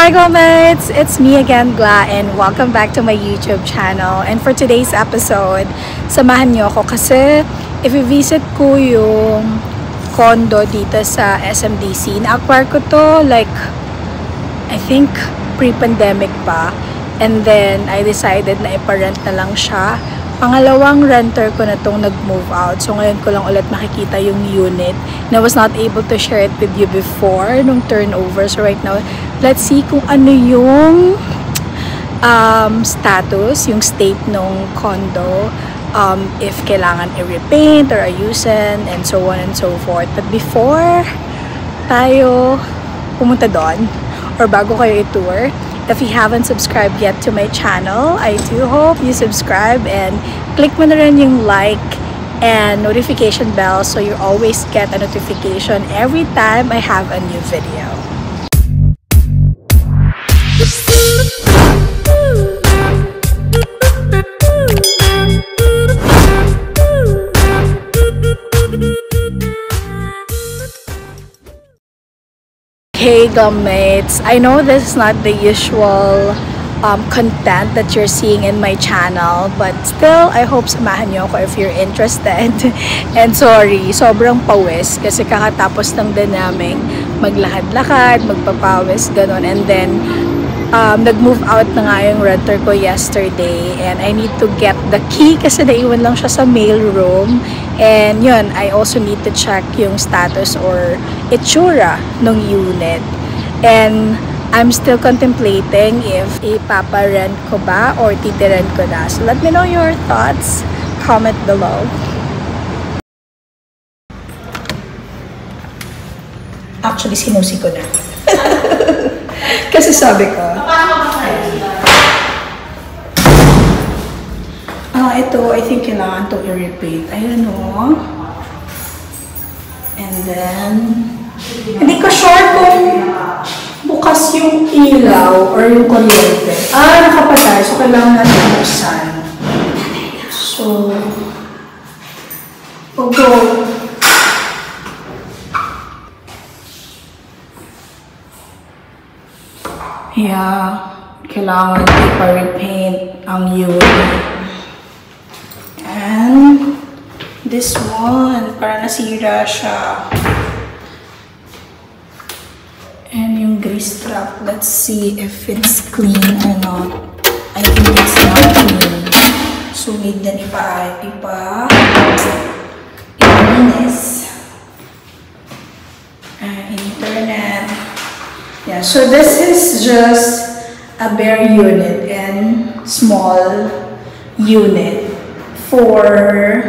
Hi mates! It's me again, Gla, and welcome back to my YouTube channel. And for today's episode, samahan niyo ako kasi i-visit ko yung condo dito sa SMDC. Na-acquire ko to like, I think, pre-pandemic pa. And then, I decided na iparent na lang siya. Pangalawang renter ko na tong nag-move out. So, ngayon ko lang ulit makikita yung unit. And I was not able to share it with you before nung turnover. So, right now, let's see kung ano yung status, yung state nung condo. If kailangan i-repaint or ayusin, and so on and so forth. But before tayo pumunta doon, or bago kayo i-tour, if you haven't subscribed yet to my channel, I do hope you subscribe and click mo na rin yung like and notification bell so you always get a notification every time I have a new video. Hey mates, I know this is not the usual content that you're seeing in my channel, but still, I hope samahan niyo ako if you're interested. And sorry, sobrang pawis kasi kakatapos lang din namin maglakad-lakad, magpapawis, ganon. And then, nag-move out na nga yung renter ko yesterday and I need to get the key kasi naiwan lang siya sa mail room. And yun, I also need to check yung status or itsura ng unit. And I'm still contemplating if ipapa-rent ko ba or titiran ko na. So let me know your thoughts. Comment below. Actually, sinusi ko na. Kasi sabi ko, ito, I think kailangan to i-repaint. Ayan o. And then, hindi ko sure kung bukas yung ilaw or yung kuryente. Nakapatay. So, kailangan natin buksan. So, go. Yeah, kailangan ipa-repaint ang unit. And this one, para nasira siya. And yung grease trap, let's see if it's clean or not. I think it's not clean. So, need din ipa-linis. Internet. Yeah, so this is just a bare unit and small unit for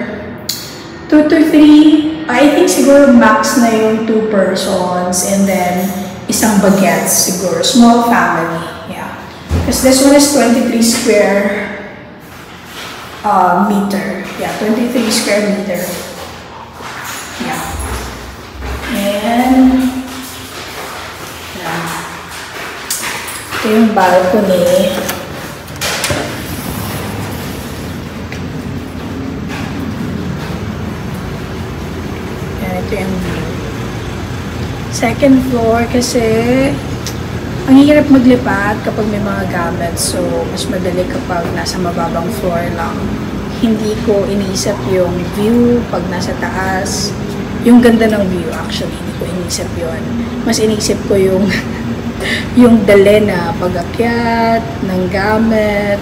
2 to 3, I think siguro max na yung 2 persons and then isang bagets siguro, small family, yeah. Because this one is 23 square meter, yeah, 23 square meter, yeah. And ito yung balcony. And ito yung view. Second floor kasi ang hirap maglipat kapag may mga gamit. So, mas madali kapag nasa mababang floor lang. Hindi ko iniisip yung view pag nasa taas. Yung ganda ng view actually, hindi ko iniisip yun. Mas iniisip ko yung yung dali na pag-akyat ng gamit,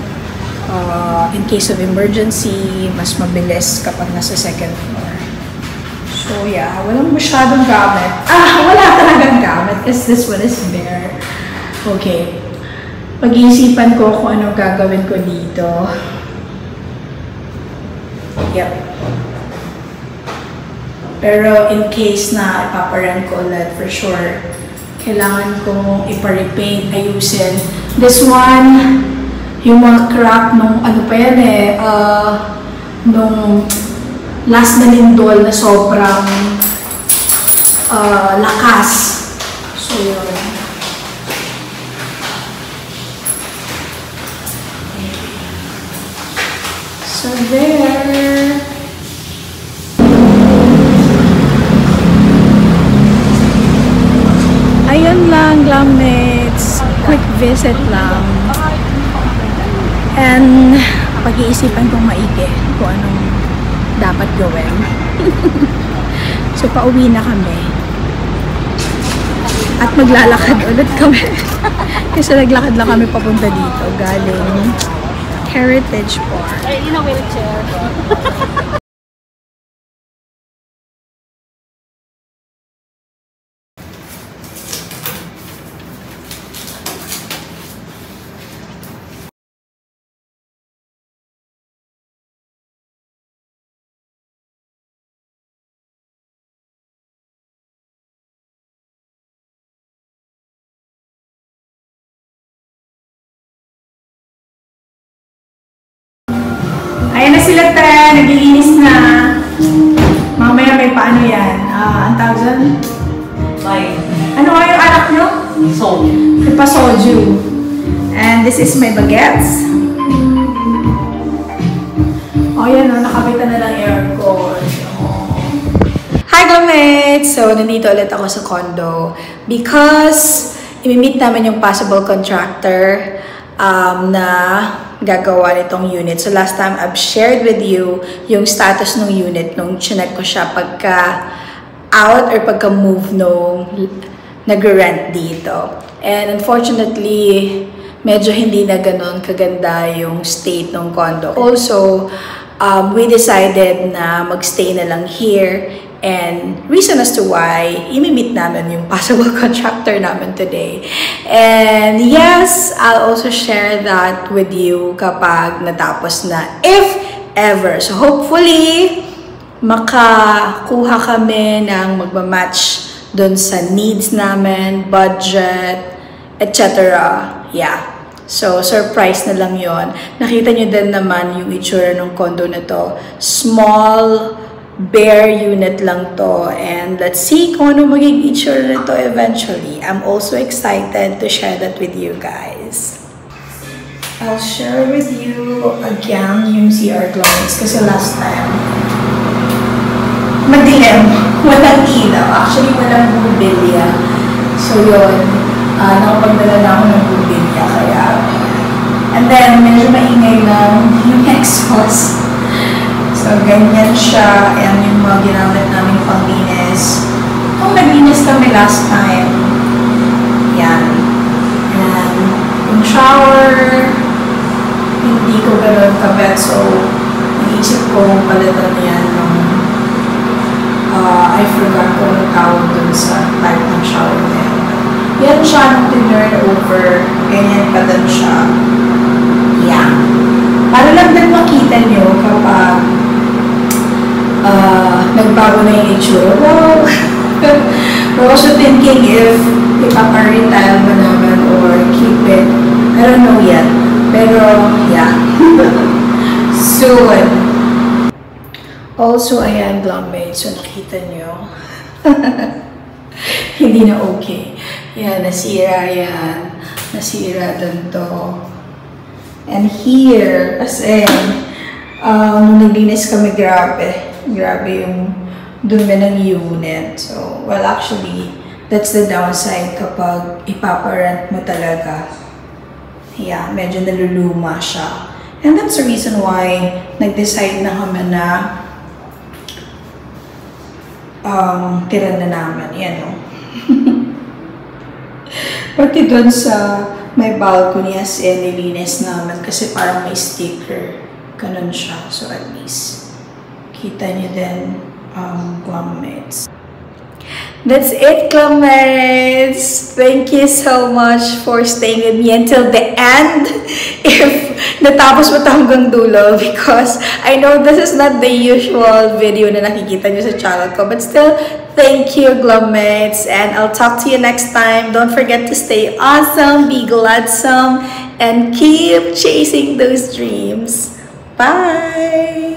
in case of emergency, mas mabilis kapag nasa second floor. So yeah, walang masyadong gamit. Wala talagang gamit kasi this one is bare. Okay. Pag-iisipan ko kung anong gagawin ko dito. Yep. Pero in case na ipaparent ko ulit, for sure, kailangan kong ipa-repaint, ayusin. This one, yung mga crack nung ano pa yan nung last na lindol na sobrang lakas. So yun. So there. Ayun lang, glam mates. minutes, quick visit lang. And pag-iisipan kong maigi kung anong dapat gawin. So, pauwi na kami. At maglalakad ulit kami. Kasi naglakad lang kami papunta dito. Galing Heritage Park. In a wheelchair. Ayan na sila, te. Naglilinis na. Mamaya may paano yan. Ang tawag dyan? Ano nga yung anak nyo? Soju. May pa-soju. And this is my baguettes. Oh, yan o. Nakabitan na lang aircon. Oh. Hi, Glomates! So, nandito ulit ako sa condo because imi-meet namin yung possible contractor na gagawa nitong unit. So, last time, I've shared with you yung status ng unit nung chinek ko siya pagka-out or pagka-move nung nag-rent dito. And unfortunately, medyo hindi na ganun kaganda yung state ng condo. Also, we decided na magstay na lang here. And reason as to why imi-meet namin yung possible contractor namin today. And yes, I'll also share that with you kapag natapos na, if ever. So hopefully, makakuha kami ng magmamatch dun sa needs namin, budget, etc. Yeah. So, surprise na lang yon. Nakita nyo din naman yung itsura ng condo na to. Small, bare unit lang to, and let's see kung ano magiging itsura nito eventually. I'm also excited to share that with you guys. I'll share with you again yung CR Glomates kasi last time madilim, walang ilaw, actually walang bubilya. So yun, nakapagdala na ako ng bubilya kaya, and then medyo maingay lang yung exhaust. So, ganyan siya. Ayan yung mga ginamit namin panglinis. Kung naglinis kami last time, yan. And yung shower, hindi ko gano'n kabet. So, naisip ko palitan yan ng, I forgot kung ang tawag dun sa type ng shower na yan. Yan siya nung tinurn over. Ganyan pa din siya. Yan. Para lang din makita nyo kapag nagbago na yung itsura. Wow! We're also thinking if ipapa-retile ba naman or keep it. I don't know yet. Pero, yeah. Soon. Also, ayan, Glomates. So, nakita nyo. Hindi na okay. Yan, nasira yan. Nasira dun to. And here, kasi, nung naglinis kami, grabe yung dumi ng unit. So, well, actually, that's the downside kapag ipaparent mo talaga. Yeah, medyo naluluma siya. And that's the reason why nag-decide na kami na tira na namin. Yan, no? Pati doon sa may balcony as nilinis namin kasi parang may sticker. Ganun siya. So, at least kita niyo din, Glomates. That's it, Glomates! Thank you so much for staying with me until the end. If natapos mo ito hanggang dulo, because I know this is not the usual video na nakikita niyo sa channel ko, but still, thank you, Glomates, and I'll talk to you next time. Don't forget to stay awesome, be gladsome, and keep chasing those dreams. Bye!